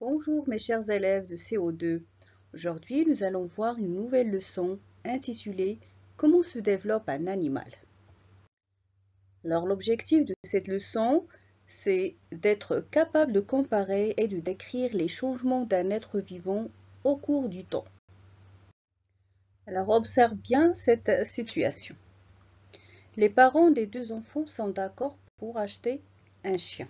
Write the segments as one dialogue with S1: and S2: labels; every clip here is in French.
S1: Bonjour mes chers élèves de CO2. Aujourd'hui, nous allons voir une nouvelle leçon intitulée Comment se développe un animal. Alors l'objectif de cette leçon, c'est d'être capable de comparer et de décrire les changements d'un être vivant au cours du temps. Alors observe bien cette situation. Les parents des deux enfants sont d'accord pour acheter un chien.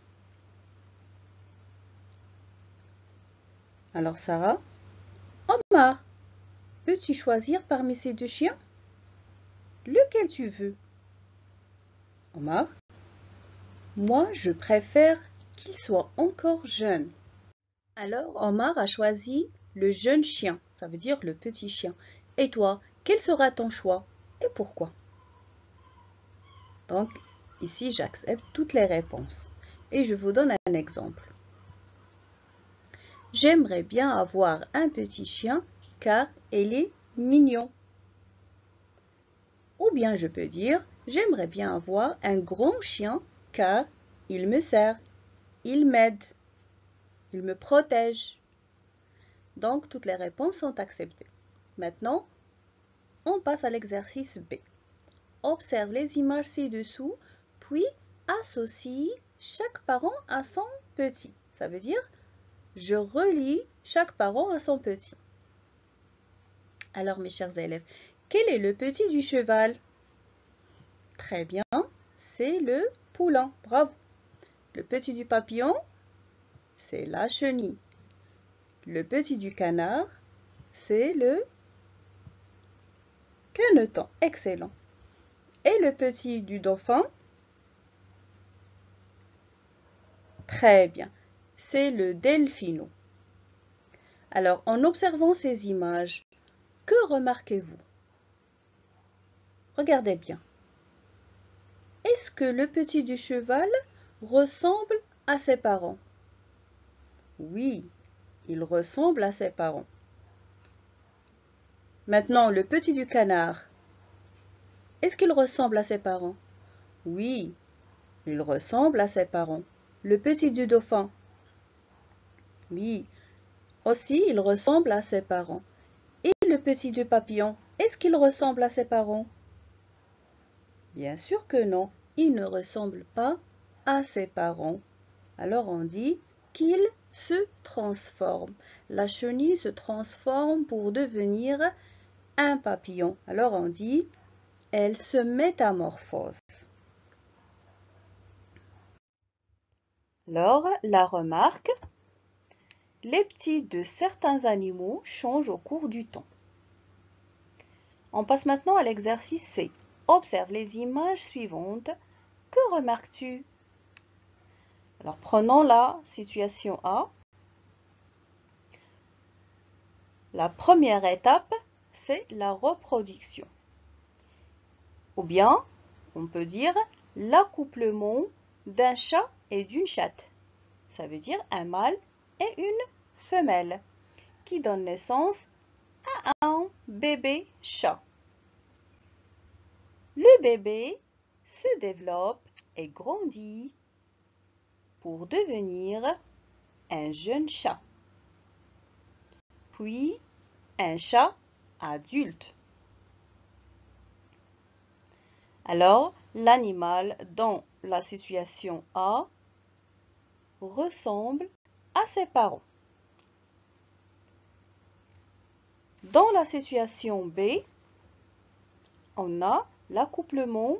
S1: Alors Sarah, Omar, peux-tu choisir parmi ces deux chiens? Lequel tu veux? Omar, moi je préfère qu'il soit encore jeune. Alors Omar a choisi le jeune chien, ça veut dire le petit chien. Et toi, quel sera ton choix et pourquoi? Donc ici j'accepte toutes les réponses et je vous donne un exemple. J'aimerais bien avoir un petit chien car il est mignon. Ou bien je peux dire, j'aimerais bien avoir un grand chien car il me sert, il m'aide, il me protège. Donc, toutes les réponses sont acceptées. Maintenant, on passe à l'exercice B. Observe les images ci-dessous, puis associe chaque parent à son petit. Ça veut dire, je relie chaque parent à son petit. Alors, mes chers élèves, quel est le petit du cheval? Très bien, c'est le poulain. Bravo. Le petit du papillon, c'est la chenille. Le petit du canard, c'est le caneton. Excellent. Et le petit du dauphin? Très bien. C'est le delphino. Alors, en observant ces images, que remarquez-vous? Regardez bien. Est-ce que le petit du cheval ressemble à ses parents? Oui, il ressemble à ses parents. Maintenant, le petit du canard, est-ce qu'il ressemble à ses parents? Oui, il ressemble à ses parents. Le petit du dauphin? Oui, aussi il ressemble à ses parents. Et le petit du papillon, est-ce qu'il ressemble à ses parents? Bien sûr que non, il ne ressemble pas à ses parents. Alors on dit qu'il se transforme. La chenille se transforme pour devenir un papillon. Alors on dit elle se métamorphose. Alors la remarque, les petits de certains animaux changent au cours du temps. On passe maintenant à l'exercice C. Observe les images suivantes. Que remarques-tu? Alors prenons la situation A. La première étape, c'est la reproduction. Ou bien, on peut dire l'accouplement d'un chat et d'une chatte. Ça veut dire un mâle et une femelle qui donnent naissance à un bébé chat. Le bébé se développe et grandit pour devenir un jeune chat, puis un chat adulte. Alors, l'animal dans la situation A ressemble à ses parents. Dans la situation B, on a l'accouplement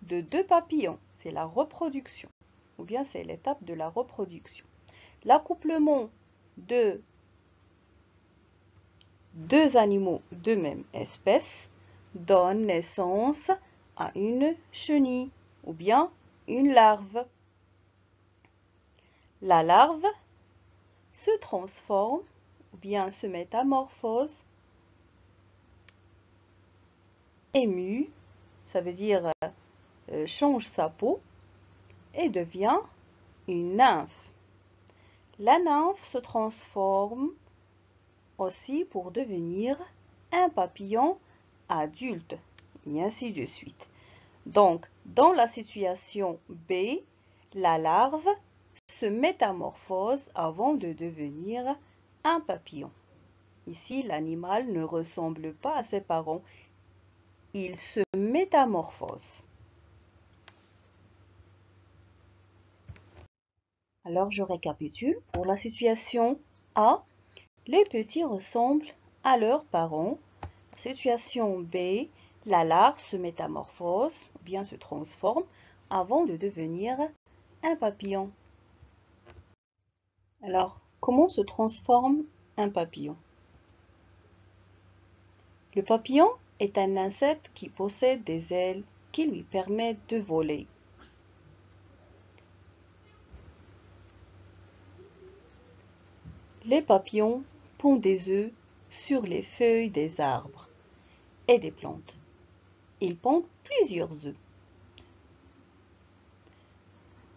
S1: de deux papillons. C'est la reproduction, ou bien c'est l'étape de la reproduction. L'accouplement de deux animaux de même espèce donne naissance à une chenille ou bien une larve. La larve se transforme ou bien se métamorphose, émue, ça veut dire change sa peau et devient une nymphe. La nymphe se transforme aussi pour devenir un papillon adulte et ainsi de suite. Donc, dans la situation B, la larve se métamorphose avant de devenir un papillon. Ici, l'animal ne ressemble pas à ses parents. Il se métamorphose. Alors, je récapitule. Pour la situation A, les petits ressemblent à leurs parents. Situation B, la larve se métamorphose, ou bien se transforme, avant de devenir un papillon. Alors, comment se transforme un papillon? Le papillon est un insecte qui possède des ailes qui lui permettent de voler. Les papillons pondent des œufs sur les feuilles des arbres et des plantes. Ils pondent plusieurs œufs.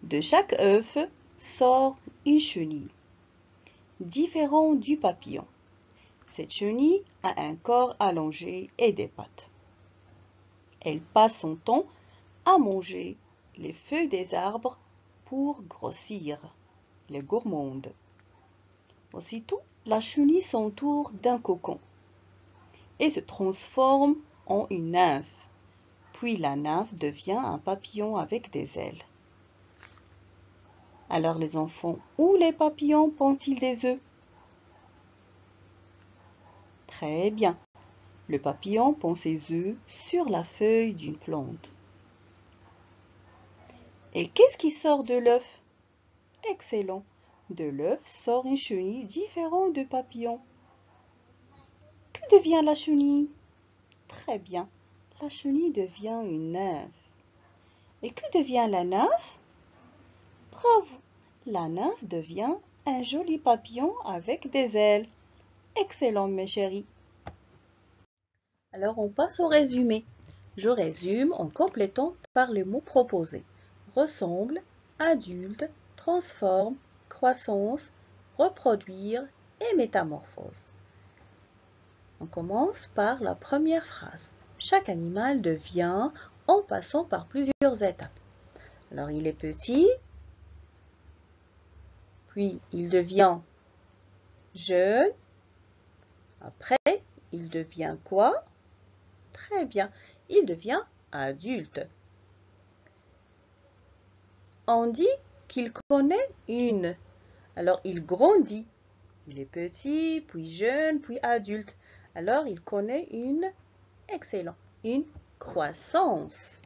S1: De chaque œuf sort une chenille, différente du papillon. Cette chenille a un corps allongé et des pattes. Elle passe son temps à manger les feuilles des arbres pour grossir, les gourmandes. Aussitôt, la chenille s'entoure d'un cocon et se transforme en une nymphe. Puis la nymphe devient un papillon avec des ailes. Alors les enfants, où les papillons pondent-ils des œufs? Très bien. Le papillon pond ses œufs sur la feuille d'une plante. Et qu'est-ce qui sort de l'œuf? Excellent. De l'œuf sort une chenille différente du papillon. Que devient la chenille? Très bien. La chenille devient une nymphe. Et que devient la nymphe? Bravo. La nymphe devient un joli papillon avec des ailes. Excellent, mes chéris. Alors, on passe au résumé. Je résume en complétant par les mots proposés. Ressemble, adulte, transforme, croissance, reproduire et métamorphose. On commence par la première phrase. Chaque animal devient en passant par plusieurs étapes. Alors, il est petit, puis il devient jeune. Après, il devient quoi? Très bien, il devient adulte. On dit qu'il connaît une. Alors, il grandit. Il est petit, puis jeune, puis adulte. Alors, il connaît une, excellent, une croissance.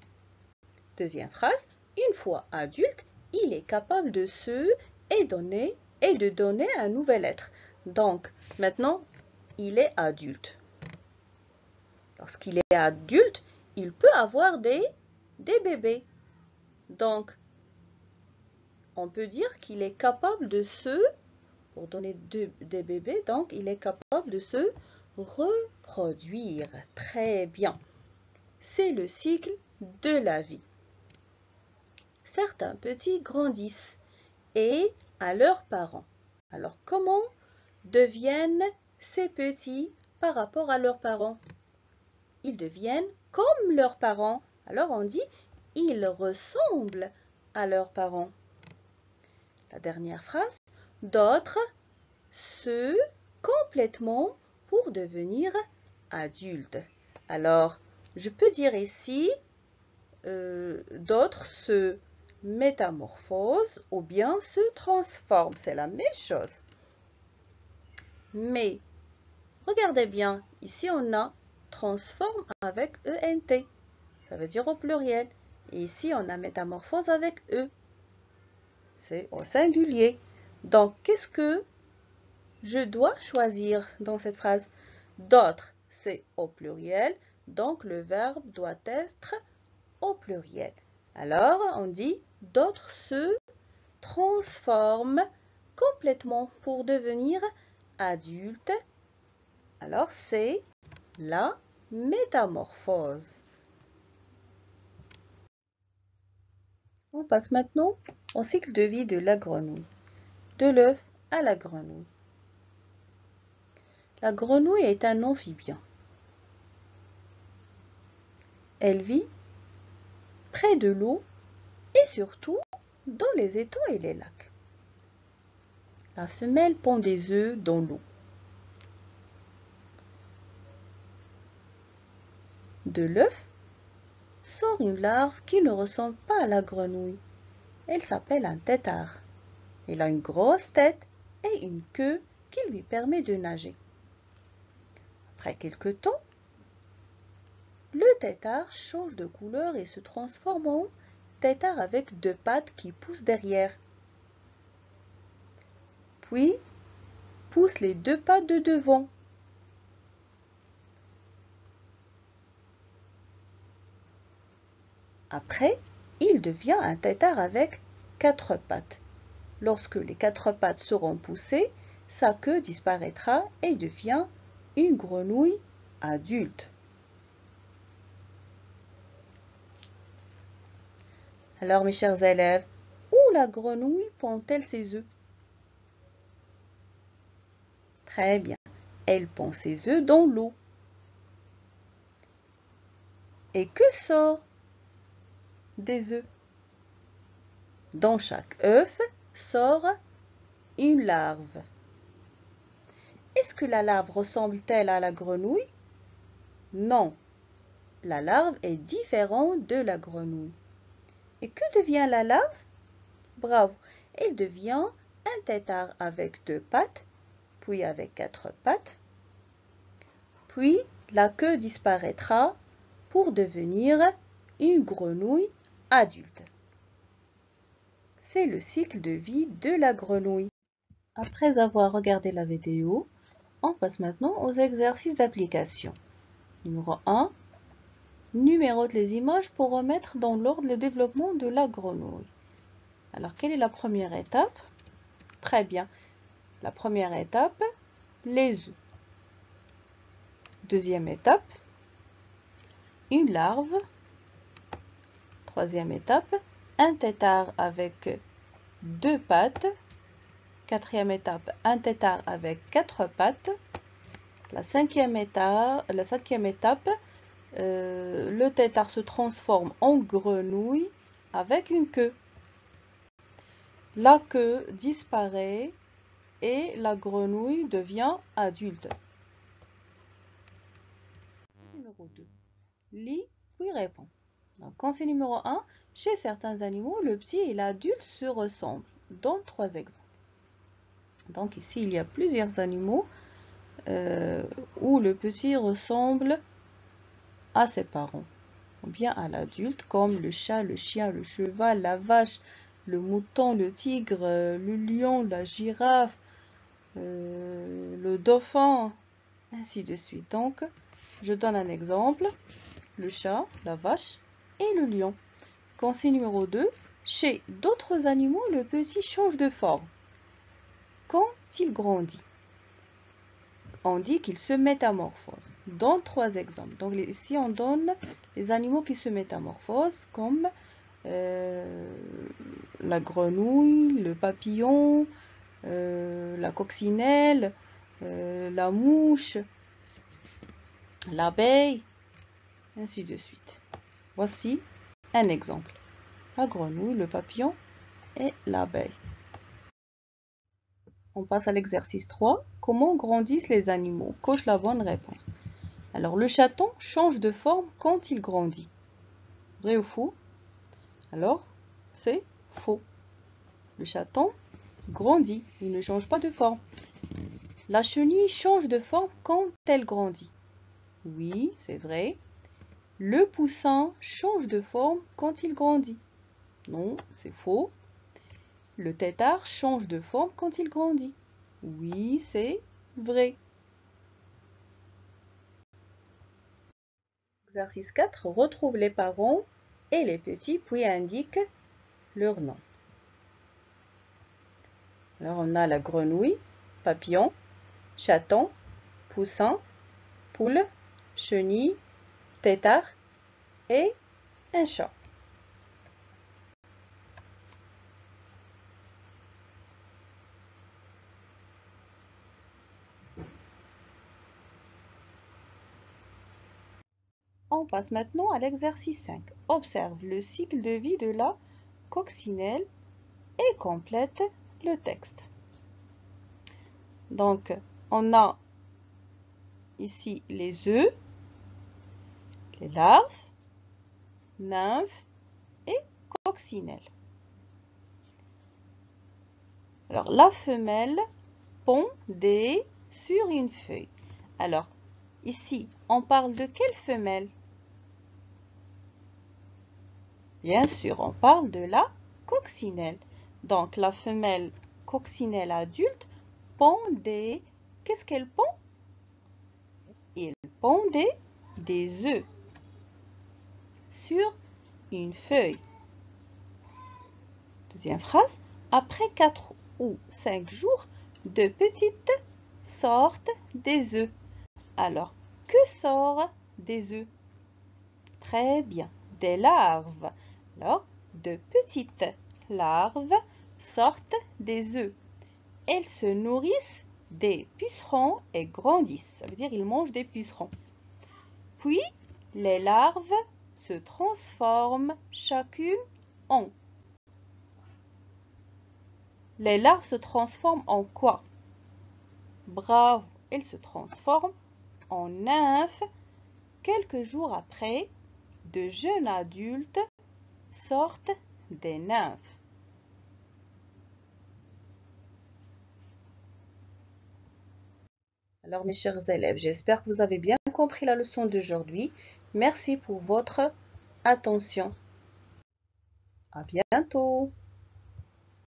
S1: Deuxième phrase, une fois adulte, il est capable de se et de donner un nouvel être. Donc, maintenant, il est adulte. Lorsqu'il est adulte, il peut avoir des bébés. Donc, on peut dire qu'il est capable de pour donner des bébés, donc il est capable de se reproduire. Très bien. C'est le cycle de la vie. Certains petits grandissent et à leurs parents. Alors, comment deviennent ces petits par rapport à leurs parents? Ils deviennent comme leurs parents. Alors, on dit ils ressemblent à leurs parents. La dernière phrase, d'autres se complètement pour devenir adultes. Alors, je peux dire ici, d'autres se métamorphosent ou bien se transforment. C'est la même chose. Mais, regardez bien, ici on a transforme avec ENT. Ça veut dire au pluriel. Et ici on a métamorphose avec E. C'est au singulier. Donc, qu'est-ce que je dois choisir dans cette phrase? D'autres, c'est au pluriel, donc le verbe doit être au pluriel. Alors, on dit d'autres se transforment complètement pour devenir adultes. Alors, c'est la métamorphose. On passe maintenant au cycle de vie de la grenouille. De l'œuf à la grenouille. La grenouille est un amphibien. Elle vit près de l'eau et surtout dans les étangs et les lacs. La femelle pond des œufs dans l'eau. De l'œuf sort une larve qui ne ressemble pas à la grenouille. Elle s'appelle un tétard. Elle a une grosse tête et une queue qui lui permet de nager. Après quelque temps, le tétard change de couleur et se transforme en tétard avec deux pattes qui poussent derrière. Puis, pousse les deux pattes de devant. Après, il devient un tétard avec quatre pattes. Lorsque les quatre pattes seront poussées, sa queue disparaîtra et devient une grenouille adulte. Alors mes chers élèves, où la grenouille pond-elle ses œufs? Très bien, elle pond ses œufs dans l'eau. Et que sort des œufs? Dans chaque œuf sort une larve. Est-ce que la larve ressemble-t-elle à la grenouille? Non, la larve est différente de la grenouille. Et que devient la larve? Bravo, elle devient un tétard avec deux pattes, puis avec quatre pattes, puis la queue disparaîtra pour devenir une grenouille adulte. C'est le cycle de vie de la grenouille. Après avoir regardé la vidéo, on passe maintenant aux exercices d'application. Numéro 1. Numérote les images pour remettre dans l'ordre le développement de la grenouille. Alors, quelle est la première étape? Très bien. La première étape, les œufs. Deuxième étape, une larve. Troisième étape, un tétard avec deux pattes. Quatrième étape, un tétard avec quatre pattes. La cinquième étape, le tétard se transforme en grenouille avec une queue. La queue disparaît et la grenouille devient adulte. Numéro 2. Lis puis réponds. Donc, conseil numéro 1. Chez certains animaux, le petit et l'adulte se ressemblent. Donne 3 exemples. Donc ici, il y a plusieurs animaux où le petit ressemble à ses parents, ou bien à l'adulte, comme le chat, le chien, le cheval, la vache, le mouton, le tigre, le lion, la girafe, le dauphin, ainsi de suite. Donc, je donne un exemple, le chat, la vache et le lion. Conseil numéro 2, chez d'autres animaux, le petit change de forme quand il grandit. On dit qu'il se métamorphose. Donne 3 exemples. Donc ici, on donne les animaux qui se métamorphosent comme la grenouille, le papillon, la coccinelle, la mouche, l'abeille, ainsi de suite. Voici un exemple. La grenouille, le papillon et l'abeille. On passe à l'exercice 3. Comment grandissent les animaux? Coche la bonne réponse. Alors, le chaton change de forme quand il grandit. Vrai ou faux? Alors, c'est faux. Le chaton grandit, il ne change pas de forme. La chenille change de forme quand elle grandit. Oui, c'est vrai. Le poussin change de forme quand il grandit. Non, c'est faux. Le tétard change de forme quand il grandit. Oui, c'est vrai. Exercice 4. Retrouve les parents et les petits, puis indique leur nom. Alors, on a la grenouille, papillon, chaton, poussin, poule, chenille, tétard et un chat. On passe maintenant à l'exercice 5. Observe le cycle de vie de la coccinelle et complète le texte. Donc, on a ici les œufs, les larves, nymphes et coccinelles. Alors, la femelle pond des sur une feuille. Alors, ici, on parle de quelle femelle? Bien sûr, on parle de la coccinelle. Donc, la femelle coccinelle adulte pond des... Qu'est-ce qu'elle pond? Elle pond des œufs sur une feuille. Deuxième phrase. Après 4 ou 5 jours, de petites sortent des œufs. Alors, que sort des œufs? Très bien, des larves. Alors, de petites larves sortent des œufs. Elles se nourrissent des pucerons et grandissent. Ça veut dire qu'ils mangent des pucerons. Puis, les larves se transforment chacune en... Les larves se transforment en quoi? Bravo, elles se transforment en nymphes. Quelques jours après, de jeunes adultes sortent des nymphes. Alors mes chers élèves, j'espère que vous avez bien compris la leçon d'aujourd'hui. Merci pour votre attention. À bientôt.